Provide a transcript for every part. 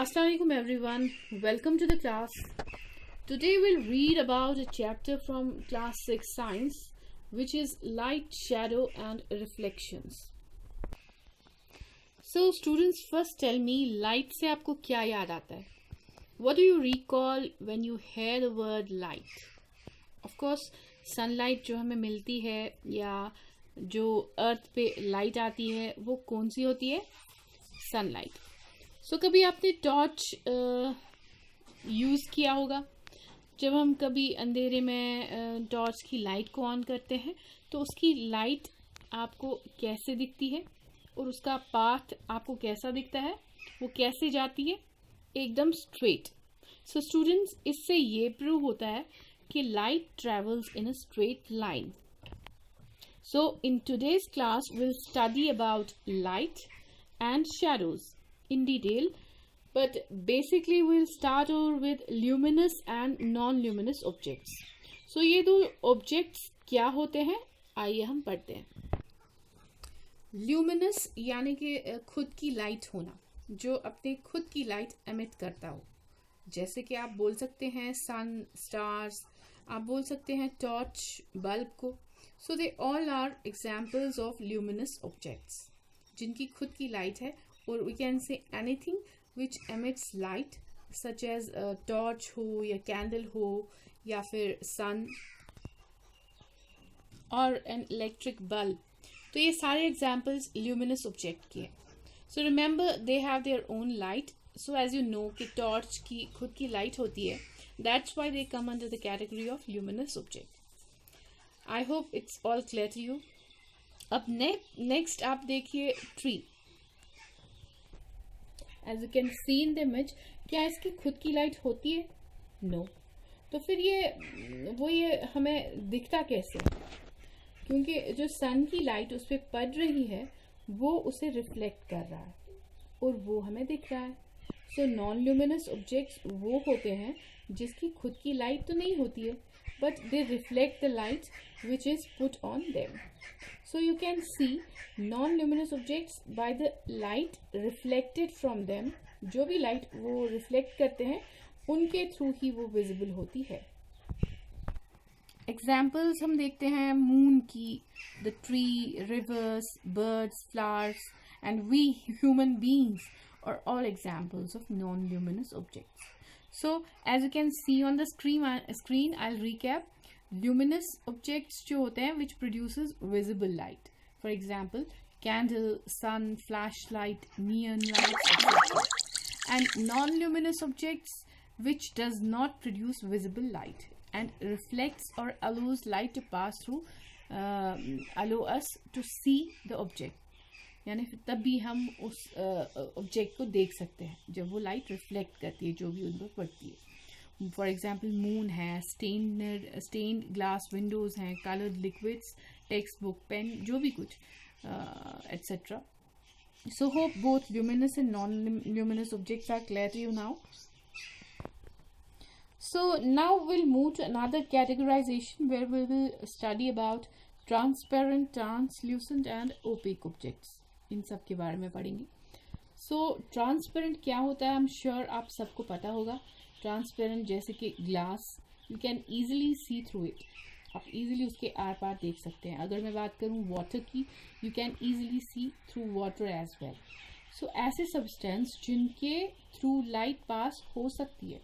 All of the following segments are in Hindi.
Assalamualaikum everyone, welcome to the class. Today we'll read about a chapter from class 6 science which is light, shadow and reflections. So students, first tell me light से आपको क्या याद आता है? What do you recall when you hear the word light? Of course sunlight जो हमें मिलती है या जो अर्थ पे लाइट आती है वो कौन सी होती है? सनलाइट. सो कभी आपने टॉर्च यूज़ किया होगा. जब हम कभी अंधेरे में टॉर्च की लाइट को ऑन करते हैं तो उसकी लाइट आपको कैसे दिखती है और उसका पाथ आपको कैसा दिखता है, वो कैसे जाती है? एकदम स्ट्रेट. सो स्टूडेंट्स, इससे ये प्रूव होता है कि light travels in a straight line. So in today's class will study about light and shadows in detail, but basically we'll start over with luminous and non-luminous objects. So ये दो objects क्या होते हैं, आइए हम पढ़ते हैं. Luminous यानी कि खुद की लाइट होना, जो अपने खुद की लाइट emit करता हो. जैसे कि आप बोल सकते हैं सन, स्टार्स, आप बोल सकते हैं टॉर्च, बल्ब को. So they all are examples of luminous objects जिनकी खुद की लाइट है. और we can say anything which emits light such as torch हो या कैंडल हो या फिर सन और एन इलेक्ट्रिक बल्ब. तो ये सारे एग्जाम्पल्स ल्यूमिनस ऑब्जेक्ट के हैं. So remember they have their own light. So as you know कि टॉर्च की खुद की लाइट होती है, that's why they come under the category of luminous object. I hope it's all clear to you. अब नेक्स्ट आप देखिए tree. As you can see in the image, क्या इसकी खुद की लाइट होती है? नो. तो फिर ये हमें दिखता कैसे? क्योंकि जो सन की लाइट उस पर पड़ रही है वो उसे रिफ्लेक्ट कर रहा है और वो हमें दिख रहा है. सो नॉन ल्यूमिनस ऑब्जेक्ट्स वो होते हैं जिसकी खुद की लाइट तो नहीं होती है, but they reflect the light which is put on them. So you can see non-luminous objects by the light reflected from them. जो भी light वो reflect करते हैं उनके through ही वो visible होती है. Examples हम देखते हैं moon की, the tree, rivers, birds, flowers, and we human beings are all examples of non-luminous objects. So as you can see on the screen, I'll recap. Luminous objects जो होते हैं which produces visible light. For example, candle, sun, flashlight, neon lights, etc. And non-luminous objects which does not produce visible light and reflects or allows light to pass through, allow us to see the object. यानी फिर तब भी हम उस ऑब्जेक्ट को देख सकते हैं जब वो लाइट रिफ्लेक्ट करती है जो भी उन पर पड़ती है. फॉर एग्जांपल मून है, स्टेन्ड ग्लास विंडोज हैं, coloured liquids, text book, pen, जो भी कुछ etcetera. So hope both luminous and non luminous objects are clear to you now. So now we'll move to another categorization where we will study about transparent, translucent and opaque objects. इन सब के बारे में पढ़ेंगे. सो ट्रांसपेरेंट क्या होता है, आई एम श्योर आप सबको पता होगा. ट्रांसपेरेंट जैसे कि glass, you can easily see through it. आप इजीली उसके आर पार देख सकते हैं. अगर मैं बात करूं वाटर की, you can easily see through water as well. So ऐसे सब्सटेंस जिनके थ्रू लाइट पास हो सकती है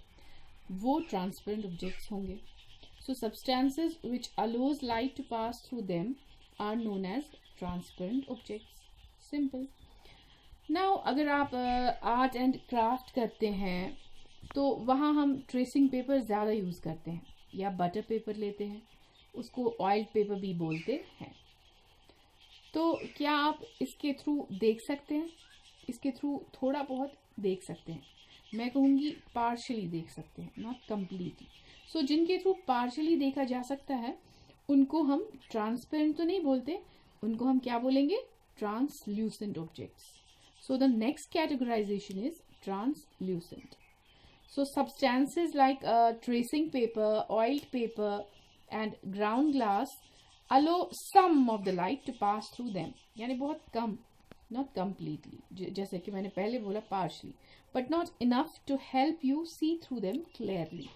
वो ट्रांसपेरेंट ऑब्जेक्ट्स होंगे. So substances which allows light to pass through them are known as transparent objects. Simple. Now अगर आप आर्ट एंड क्राफ्ट करते हैं तो वहाँ हम ट्रेसिंग पेपर ज़्यादा यूज़ करते हैं या बटर पेपर लेते हैं, उसको ऑयल पेपर भी बोलते हैं. तो क्या आप इसके थ्रू देख सकते हैं? इसके थ्रू थोड़ा बहुत देख सकते हैं. मैं कहूँगी पार्शली देख सकते हैं, नॉट कम्प्लीटली. सो जिनके थ्रू पार्शली देखा जा सकता है उनको हम ट्रांसपेरेंट तो नहीं बोलते, उनको हम क्या बोलेंगे? Translucent objects. So the next categorization is translucent. So substances like tracing paper, oiled paper and ground glass allow some of the light to pass through them. यानी बहुत कम नॉट कम्प्लीटली, जैसे कि मैंने पहले बोला partially, but not enough to help you see through them clearly.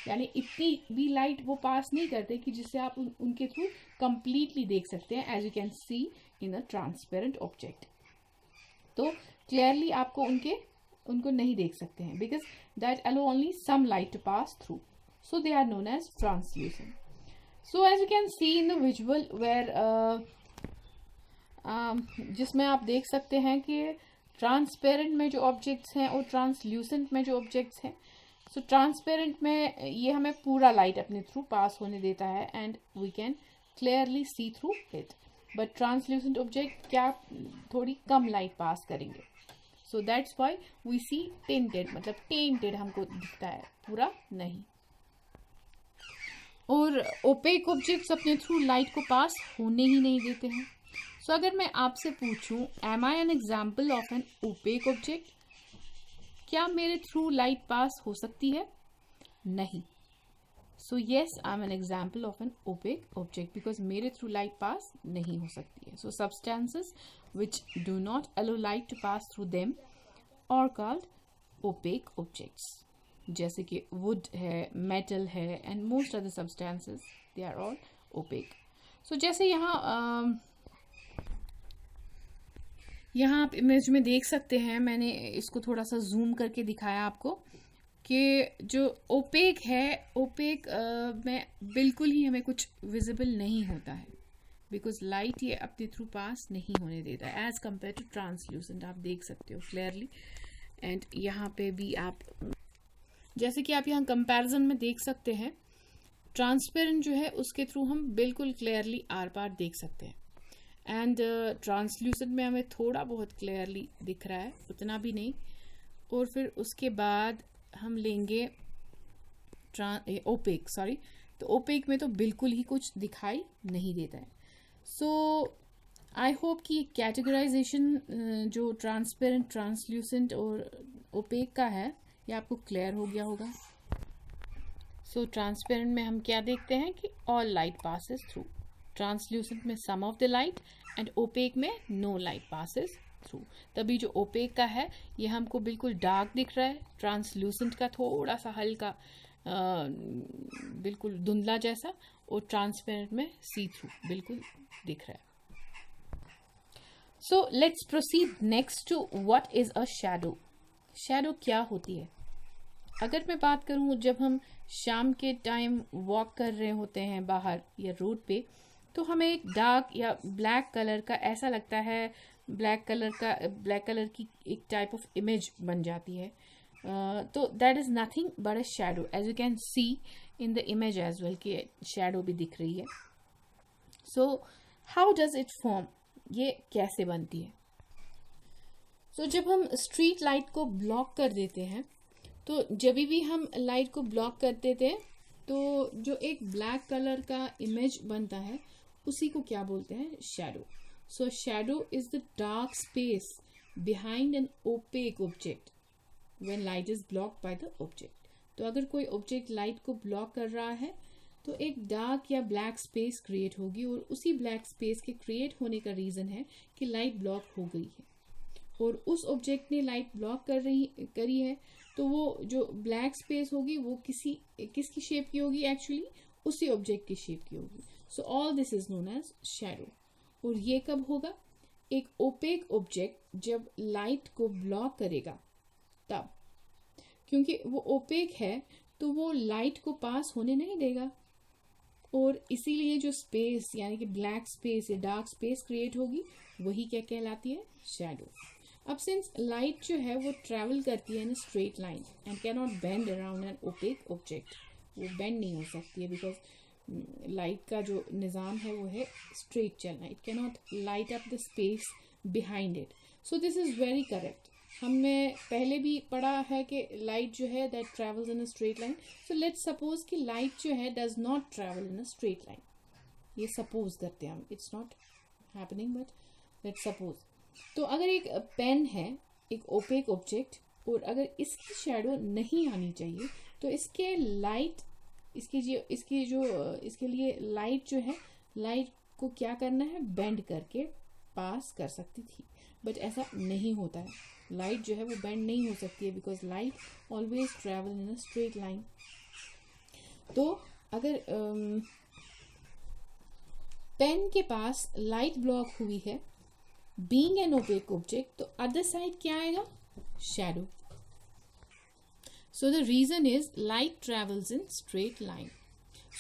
यानी इतनी भी लाइट वो पास नहीं करते कि जिससे आप उनके थ्रू कंप्लीटली देख सकते हैं, as you can see in a transparent object. तो क्लियरली आपको उनको नहीं देख सकते हैं, because that allow only some light to pass through, so they are known as translucent. So as you can see in the visual where जिसमें आप देख सकते हैं कि ट्रांसपेरेंट में जो ऑब्जेक्ट्स हैं और ट्रांसल्यूसेंट में जो ऑब्जेक्ट्स हैं, सो ट्रांसपेरेंट में ये हमें पूरा लाइट अपने थ्रू पास होने देता है and we can clearly see through it, but translucent object क्या थोड़ी कम लाइट पास करेंगे, so that's why we see tinted, मतलब टेंटेड हमको दिखता है, पूरा नहीं। और ओपेक ऑब्जेक्ट्स अपने थ्रू लाइट को पास होने ही नहीं देते हैं। सो अगर मैं आपसे पूछूं, am I an example of an opaque object, क्या मेरे थ्रू लाइट पास हो सकती है? नहीं। So yes, I am an example of an opaque object, because मेरे थ्रू लाइट पास नहीं हो सकती है। So substances which do not allow light to pass through them are called opaque objects, जैसे कि वुड है, मेटल है, and most other substances, they are all opaque. सो जैसे यहाँ आप इमेज में देख सकते हैं, मैंने इसको थोड़ा सा जूम करके दिखाया आपको, कि जो ओपेक है, ओपेक में बिल्कुल ही हमें कुछ विजिबल नहीं होता है, बिकॉज लाइट ये अपने थ्रू पास नहीं होने देता है, एज कम्पेयर टू ट्रांसल्यूसेंट। आप देख सकते हो क्लियरली, एंड यहाँ पे भी आप, जैसे कि आप यहाँ कंपैरिजन में देख सकते हैं, ट्रांसपेरेंट जो है उसके थ्रू हम बिल्कुल क्लियरली आर पार देख सकते हैं, एंड ट्रांसल्यूसेंट में हमें थोड़ा बहुत क्लियरली दिख रहा है, उतना भी नहीं। और फिर उसके बाद हम लेंगे ओपेक, तो ओपेक में तो बिल्कुल ही कुछ दिखाई नहीं देता है। सो आई होप कि कैटेगराइजेशन जो ट्रांसपेरेंट, ट्रांसल्यूसेंट और ओपेक का है, ये आपको क्लियर हो गया होगा। सो ट्रांसपेरेंट में हम क्या देखते हैं कि all light passes through, translucent में some of the light, and opaque में नो लाइट पासेस थ्रू। तभी जो ओपेक का है ये हमको बिल्कुल डार्क दिख रहा है, ट्रांसल्यूसेंट का थोड़ा सा हल्का बिल्कुल धुंधला जैसा, और ट्रांसपेरेंट में सी थ्रू बिल्कुल दिख रहा है। So let's proceed next to what is a shadow. Shadow क्या होती है? अगर मैं बात करूं, जब हम शाम के टाइम वॉक कर रहे होते हैं बाहर या रोड पे, तो हमें एक डार्क या ब्लैक कलर का ऐसा लगता है, ब्लैक कलर की एक टाइप ऑफ इमेज बन जाती है, तो that is nothing but a shadow, as you can see in the image as well कि शैडो भी दिख रही है। So how does it form, ये कैसे बनती है? सो जब हम स्ट्रीट लाइट को ब्लॉक कर देते हैं, तो जब भी हम लाइट को ब्लॉक कर देते हैं, तो जो एक ब्लैक कलर का इमेज बनता है, उसी को क्या बोलते हैं? Shadow. So shadow is the dark space behind N opaque object when light is blocked by the object. तो अगर कोई ऑब्जेक्ट लाइट को ब्लॉक कर रहा है, तो एक डार्क या ब्लैक स्पेस क्रिएट होगी, और उसी ब्लैक स्पेस के क्रिएट होने का रीजन है कि लाइट ब्लॉक हो गई है, और उस ऑब्जेक्ट ने लाइट ब्लॉक करी है, तो वो जो ब्लैक स्पेस होगी वो किसकी शेप की होगी? एक्चुअली उसी ऑब्जेक्ट की शेप की होगी। So all this is known as shadow. और ये कब होगा? एक ओपेक ऑब्जेक्ट जब लाइट को ब्लॉक करेगा तब, क्योंकि वो ओपेक है तो वो लाइट को पास होने नहीं देगा, और इसीलिए जो स्पेस यानी कि ब्लैक स्पेस या डार्क स्पेस क्रिएट होगी, वही क्या कहलाती है? शैडो। अब सिंस लाइट जो है वो ट्रैवल करती है इन straight line and can not bend around an opaque object, वो बेंड नहीं हो सकती है, बिकॉज लाइट का जो निज़ाम है वो है स्ट्रेट चलना, it can not light up the space behind it. So this is very correct. हमने पहले भी पढ़ा है कि लाइट जो है that travels in a straight line. So let's suppose कि लाइट जो है does not travel in a straight line, ये सपोज करते हैं हम, it's not happening but let's suppose. तो अगर एक पेन है, एक ओपेक ऑब्जेक्ट, और अगर इसकी शैडो नहीं आनी चाहिए, तो इसके लिए लाइट जो है, लाइट को क्या करना है? बेंड करके पास कर सकती थी। बट ऐसा नहीं होता है. लाइट जो है वो बेंड नहीं हो सकती है because light always travel in a straight line. तो अगर पेन के पास लाइट ब्लॉक हुई है बीइंग एन ओपेक ऑब्जेक्ट, तो अदर साइड क्या आएगा? Shadow. So the reason is light travels in straight line.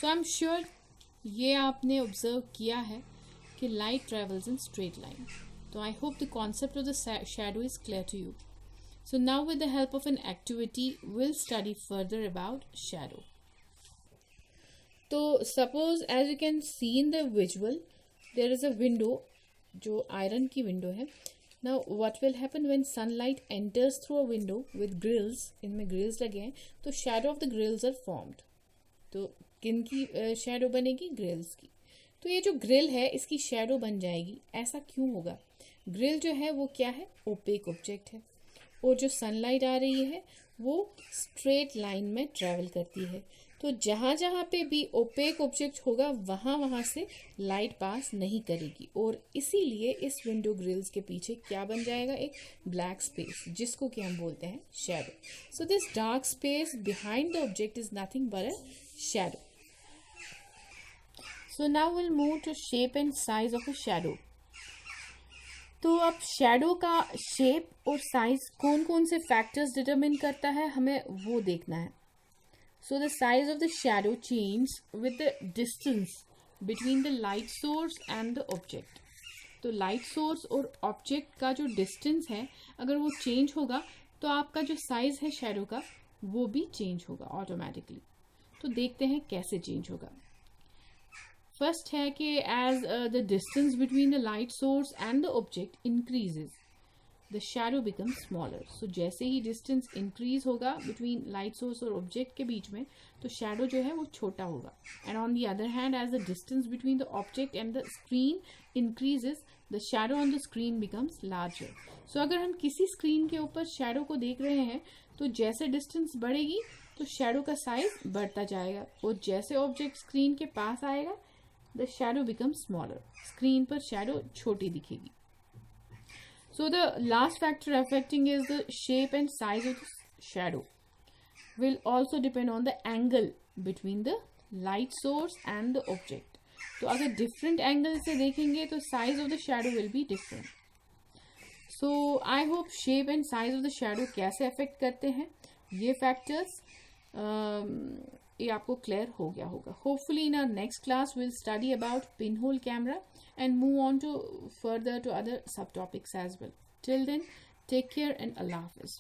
So I am sure ये आपने ऑब्जर्व किया है कि light travels in straight line. So I hope the concept of the shadow is clear to you. So now with the help of an activity, we'll study further about shadow. So suppose as you can see in the visual, there is a window, जो iron की window है. Now what will happen when sunlight enters through a window with grills, इनमें grills लगे हैं, तो shadow of the grills are formed. तो किन की shadow बनेगी? Grills की. तो ये जो ग्रिल है इसकी शेडो बन जाएगी. ऐसा क्यों होगा? ग्रिल जो है वो क्या है? ओपेक ऑब्जेक्ट है और जो सनलाइट आ रही है वो स्ट्रेट लाइन में ट्रैवल करती है. तो जहाँ जहाँ पे भी ओपेक ऑब्जेक्ट होगा वहाँ से लाइट पास नहीं करेगी और इसीलिए इस विंडो ग्रिल्स के पीछे क्या बन जाएगा? एक ब्लैक स्पेस, जिसको कि हम बोलते हैं shadow. So this dark space behind the object is nothing but a shadow. So now we'll move to shape and size of a shadow. तो अब शेडो का शेप और साइज कौन कौन से फैक्टर्स डिटरमिन करता है हमें वो देखना है. So the size of the shadow change with the distance between the light source and the object. तो लाइट सोर्स और ऑब्जेक्ट का जो डिस्टेंस है अगर वो चेंज होगा तो आपका जो साइज है शेडो का वो भी चेंज होगा ऑटोमेटिकली. तो देखते हैं कैसे चेंज होगा. फर्स्ट है कि as the distance between the light source and the object increases the shadow become smaller. So जैसे ही डिस्टेंस इंक्रीज होगा बिटवीन लाइट सोर्स और ऑब्जेक्ट के बीच में तो शैडो जो है वो छोटा होगा. And on the other hand as the distance between the object and the screen increases the shadow on the screen becomes larger. So अगर हम किसी स्क्रीन के ऊपर शैडो को देख रहे हैं तो जैसे डिस्टेंस बढ़ेगी तो शैडो का साइज बढ़ता जाएगा और जैसे ऑब्जेक्ट स्क्रीन के पास आएगा the shadow becomes smaller. Screen पर shadow छोटी दिखेगी. So the last factor affecting is the shape and size of the shadow will also depend on the angle between the light source and the object. तो अगर different angle से देखेंगे तो size of the shadow will be different. So I hope shape and size of the shadow कैसे affect करते हैं ये factors ये आपको क्लियर हो गया होगा. Hopefully in our next class will study about pin hole camera and move on to further to other sub topics as well. Till then take care and Allah Hafiz.